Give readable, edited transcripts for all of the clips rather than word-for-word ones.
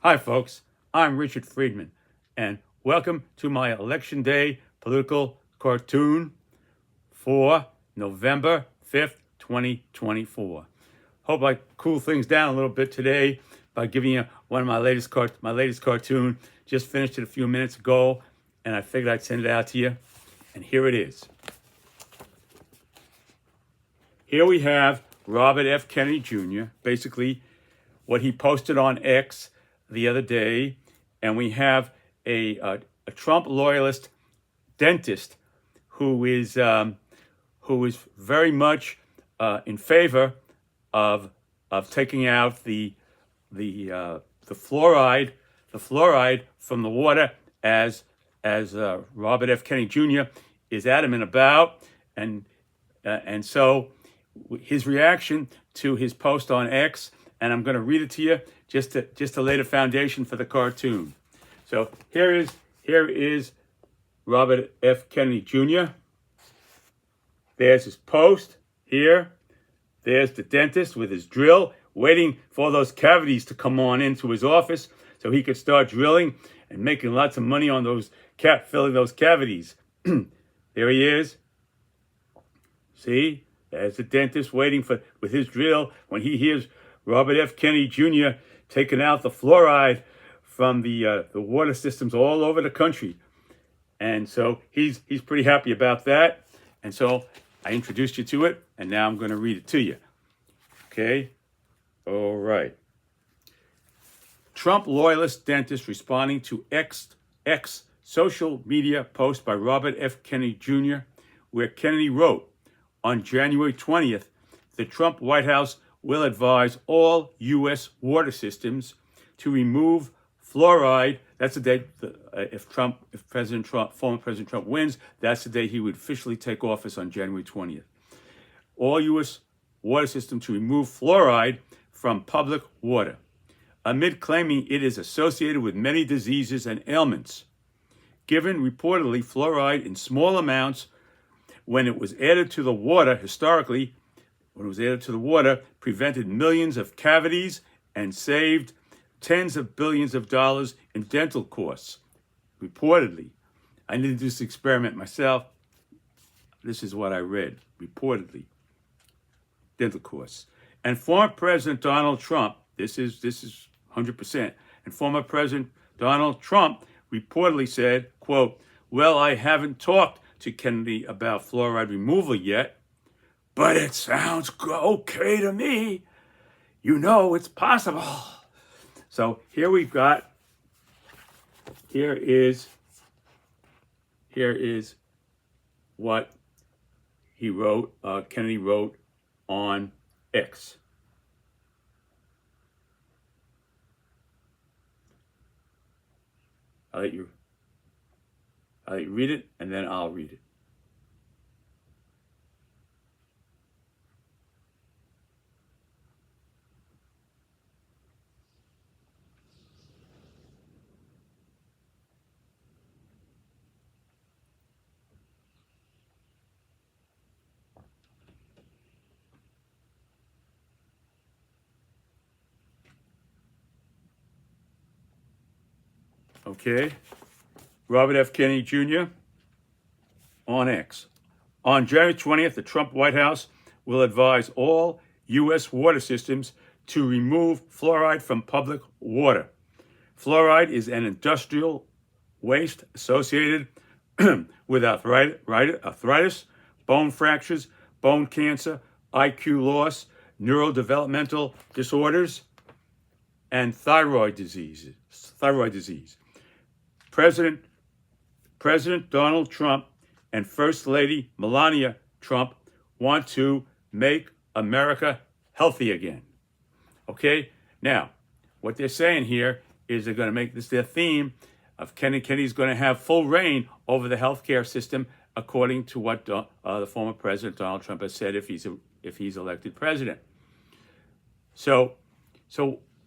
Hi, folks. I'm Richard Friedman, and welcome to my Election Day political cartoon for November 5th, 2024. Hope I cool things down a little bit today by giving you one of my latest cartoon. Just finished it a few minutes ago, and I figured I'd send it out to you. And here it is. Here we have Robert F. Kennedy Jr., basically what he posted on X the other day, and we have a Trump loyalist dentist who is very much in favor of taking out the fluoride from the water, as Robert F. Kennedy Jr. is adamant about, and so his reaction to his post on X, and I'm going to read it to you just to lay the foundation for the cartoon. So here is Robert F. Kennedy Jr. There's his post here. There's the dentist with his drill, waiting for those cavities to come on into his office so he could start drilling and making lots of money on those filling those cavities. There he is. See, there's the dentist waiting with his drill when he hears Robert F. Kennedy Jr. taking out the fluoride from the water systems all over the country. And so he's pretty happy about that. And so I introduced you to it, and now I'm going to read it to you. Okay? All right. Trump loyalist dentist responding to X social media post by Robert F. Kennedy Jr., where Kennedy wrote, on January 20th, the Trump White House will advise all U.S. water systems to remove fluoride. That's the day if former President Trump wins, that's the day he would officially take office on January 20th. All U.S. water systems to remove fluoride from public water, amid claiming it is associated with many diseases and ailments. Given reportedly fluoride in small amounts when it was added to the water historically, prevented millions of cavities and saved tens of billions of dollars in dental costs. Reportedly. I didn't do this experiment myself. This is what I read. Reportedly. Dental costs. And former President Donald Trump, this is 100%, and former President Donald Trump reportedly said, quote, well, I haven't talked to Kennedy about fluoride removal yet, but it sounds okay to me. You know it's possible. So here is what he wrote, Kennedy wrote on X. I'll let you read it, and then I'll read it. Okay, Robert F. Kennedy Jr. on X. On January 20th, the Trump White House will advise all U.S. water systems to remove fluoride from public water. Fluoride is an industrial waste associated with arthritis, bone fractures, bone cancer, IQ loss, neurodevelopmental disorders, and thyroid disease. President Donald Trump and First Lady Melania Trump want to make America healthy again. Okay? Now, what they're saying here is they're going to make this their theme of Kennedy's going to have full reign over the healthcare system, according to what the former President Donald Trump has said if he's elected president. So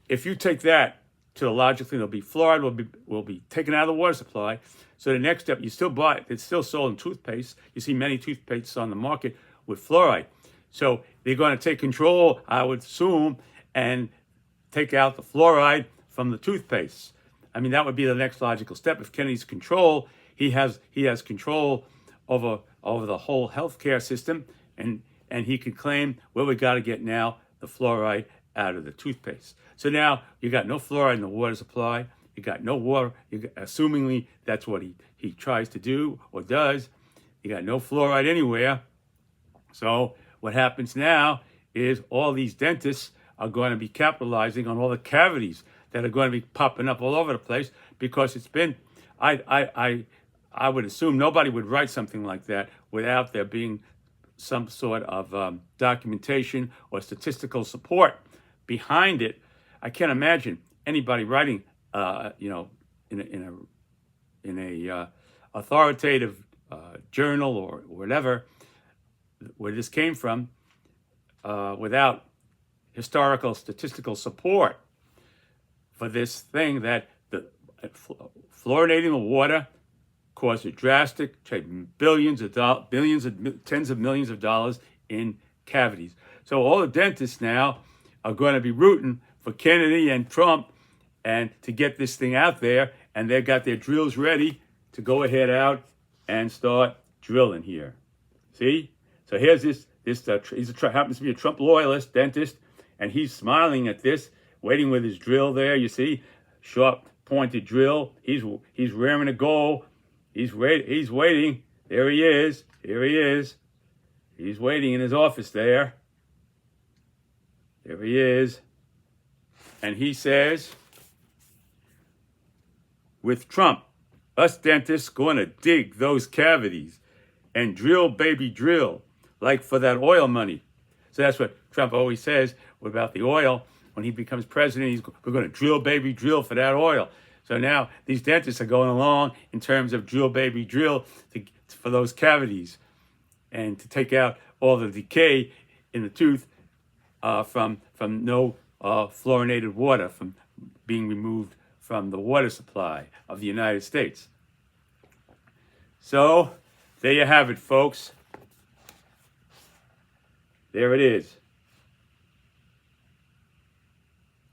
if you take that to the logical thing, there'll be fluoride will be taken out of the water supply. So the next step, you still buy it. It's still sold in toothpaste. You see many toothpastes on the market with fluoride. So they're going to take control, I would assume, and take out the fluoride from the toothpaste. I mean, that would be the next logical step. If Kennedy's control, he has control over the whole healthcare system, and he could claim, well, we got to get now the fluoride out of the toothpaste. So now you got no fluoride in the water supply. You got no water. Assumingly, that's what he tries to do or does. You got no fluoride anywhere. So what happens now is all these dentists are going to be capitalizing on all the cavities that are going to be popping up all over the place, because it's been, I would assume nobody would write something like that without there being some sort of documentation or statistical support behind it. I can't imagine anybody writing, in a authoritative journal or whatever, where this came from, without historical statistical support for this thing that the fluoridating the water caused a drastic billions of dollars, tens of millions of dollars in cavities. So all the dentists now are going to be rooting for Kennedy and Trump and to get this thing out there, and they've got their drills ready to go ahead out and start drilling here. See? So here's this happens to be a Trump loyalist dentist, and he's smiling at this, waiting with his drill there. You see, sharp pointed drill. He's raring to go. He's waiting. There he is. Here he is. He's waiting in his office there. There he is. And he says, with Trump, us dentists going to dig those cavities and drill, baby, drill, like for that oil money. So that's what Trump always says about the oil. When he becomes president, we're going to drill, baby, drill for that oil. So now these dentists are going along in terms of drill, baby, drill for those cavities and to take out all the decay in the tooth from no fluorinated water, from being removed from the water supply of the United States. So there you have it, folks. There it is.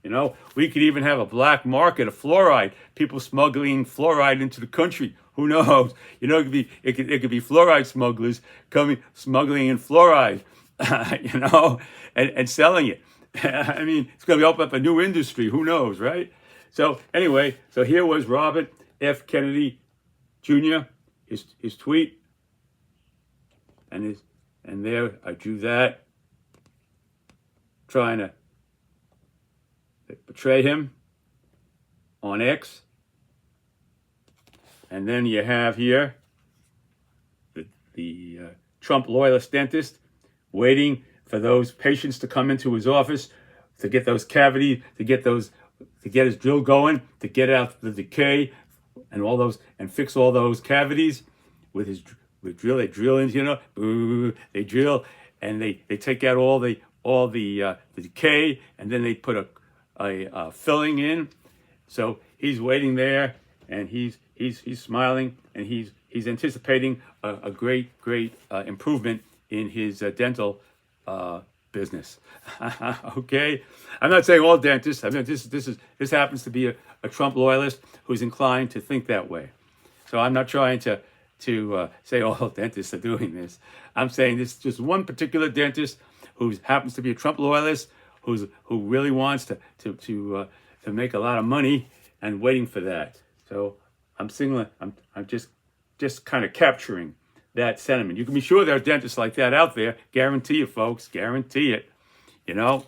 You know, we could even have a black market of fluoride, people smuggling fluoride into the country. Who knows? You know, it could be fluoride smugglers smuggling in fluoride, and selling it. I mean, it's going to open up a new industry. Who knows, right? So anyway, so here was Robert F. Kennedy Jr., his tweet, and there I drew that, trying to betray him on X. And then you have here the Trump loyalist dentist waiting for those patients to come into his office to get those cavities, to get his drill going, to get out the decay and all those, and fix all those cavities with drill. They drill into, they drill and they take out all the decay, and then they put a filling in. So he's waiting there, and he's smiling, and he's anticipating a great improvement in his dental business. Okay, I'm not saying all dentists. I mean, this happens to be a Trump loyalist who's inclined to think that way. So I'm not trying to say all dentists are doing this. I'm saying this is just one particular dentist who happens to be a Trump loyalist, who really wants to make a lot of money and waiting for that. So I'm just kind of capturing that sentiment. You can be sure there are dentists like that out there. Guarantee it, folks. Guarantee it. You know,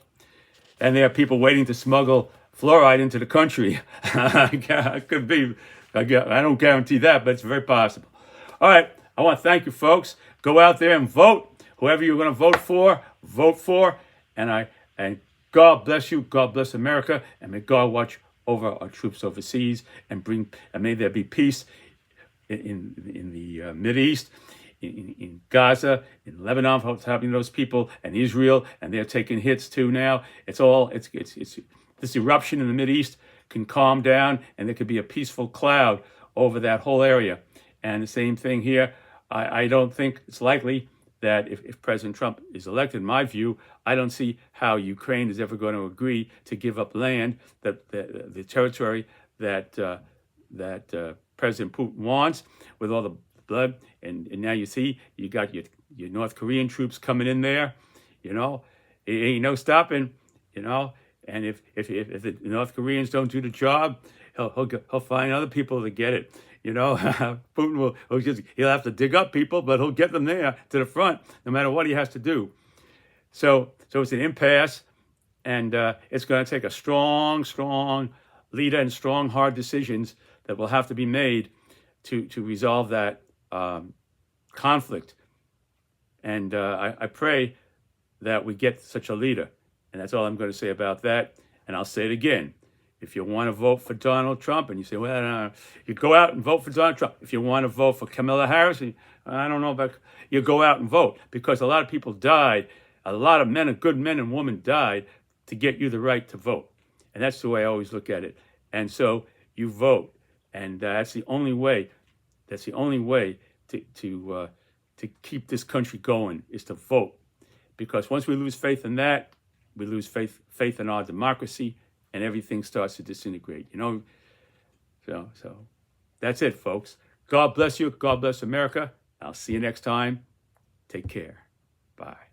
and there are people waiting to smuggle fluoride into the country. It could be. I don't guarantee that, but it's very possible. All right. I want to thank you, folks. Go out there and vote. Whoever you're going to vote for. And God bless you. God bless America. And may God watch over our troops overseas and may there be peace in the Mideast, in Gaza, in Lebanon, what's happening to those people, and Israel, and they're taking hits too now. It's this eruption in the Mideast can calm down, and there could be a peaceful cloud over that whole area. And the same thing here. I don't think it's likely that if President Trump is elected, in my view, I don't see how Ukraine is ever going to agree to give up land, that the territory that President Putin wants, with all the blood. And now you see you got your North Korean troops coming in there. You know, it ain't no stopping. You know, and if the North Koreans don't do the job, he'll find other people to get it. You know, Putin he'll have to dig up people, but he'll get them there to the front, no matter what he has to do. So it's an impasse, and it's going to take a strong leader and strong, hard decisions that will have to be made to resolve that conflict. And I pray that we get such a leader. And that's all I'm going to say about that. And I'll say it again. If you want to vote for Donald Trump, and you say, well, no, you go out and vote for Donald Trump. If you want to vote for Kamala Harris, I don't know about, you go out and vote, because a lot of people died. A lot of men, good men and women died to get you the right to vote. And that's the way I always look at it. And so you vote. And that's the only way. That's the only way to keep this country going, is to vote. Because once we lose faith in that, we lose faith in our democracy, and everything starts to disintegrate, you know. So that's it, folks. God bless you. God bless America. I'll see you next time. Take care. Bye.